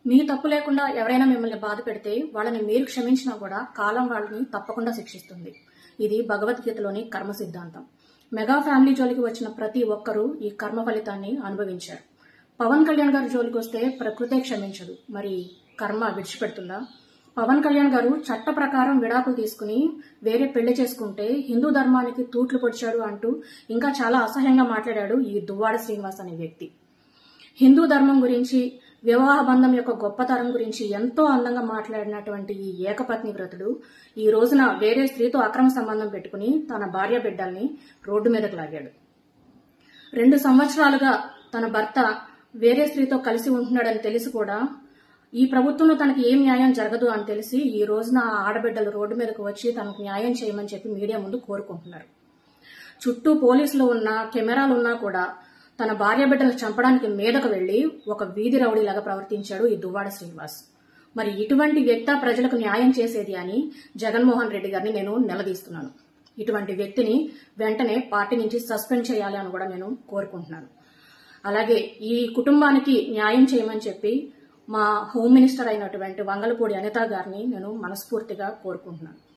మీ తప్పు లేకుండా ఎవరైనా మిమ్మల్ని బాధ పెడితే వాళ్ళని మీరు క్షమించినా కూడా కాలం వాళ్ళని తప్పకుండా శిక్షిస్తుంది. ఇది భగవద్గీతలోని కర్మ సిద్ధాంతం. మెగా ఫ్యామిలీ జోలికి వచ్చిన ప్రతి ఒక్కరూ ఈ కర్మ ఫలితాన్ని అనుభవించారు. పవన్ కళ్యాణ్ గారి జోలికి వస్తే ప్రకృతే క్షమించదు, మరి కర్మ విడిచిపెడుతుందా? పవన్ కళ్యాణ్ గారు చట్ట ప్రకారం విడాకులు తీసుకుని వేరే పెళ్లి చేసుకుంటే హిందూ ధర్మానికి తూట్లు పొడిచాడు అంటూ ఇంకా చాలా అసహ్యంగా మాట్లాడాడు ఈ దువ్వాడ శ్రీనివాస్ అనే వ్యక్తి. హిందూ ధర్మం గురించి, వివాహ బంధం యొక్క గొప్పతనం గురించి ఎంతో అందంగా మాట్లాడినటువంటి ఈ ఏకపత్ని వ్రతుడు ఈ రోజున వేరే స్త్రీతో అక్రమ సంబంధం పెట్టుకుని తన భార్య బిడ్డల్ని రోడ్డు మీదకు లాగాడు. 2 సంవత్సరాలుగా తన భర్త వేరే స్త్రీతో కలిసి ఉంటున్నాడని తెలిసి కూడా ఈ ప్రభుత్వంలో తనకి ఏం న్యాయం జరగదు అని తెలిసి ఈ రోజున ఆ ఆడబిడ్డలు రోడ్డు మీదకు వచ్చి తనకు న్యాయం చేయమని చెప్పి మీడియా ముందు కోరుకుంటున్నారు. చుట్టూ పోలీసులు ఉన్నా, కెమెరాలు ఉన్నా కూడా తన భార్య బిడ్డలను చంపడానికి మీదకు వెళ్లి ఒక వీధి రౌడీలాగా ప్రవర్తించాడు ఈ దువ్వాడ శ్రీనివాస్. మరి ఇటువంటి వ్యక్తి ప్రజలకు న్యాయం చేసేది అని జగన్మోహన్ రెడ్డి గారిని నేను నిలదీస్తున్నాను. ఇటువంటి వ్యక్తిని వెంటనే పార్టీ నుంచి సస్పెండ్ చేయాలి అని కూడా నేను కోరుకుంటున్నాను. అలాగే ఈ కుటుంబానికి న్యాయం చేయమని చెప్పి మా హోమ్ మినిస్టర్ అయినటువంటి వంగలపూడి అనిత గారిని నేను మనస్ఫూర్తిగా కోరుకుంటున్నాను.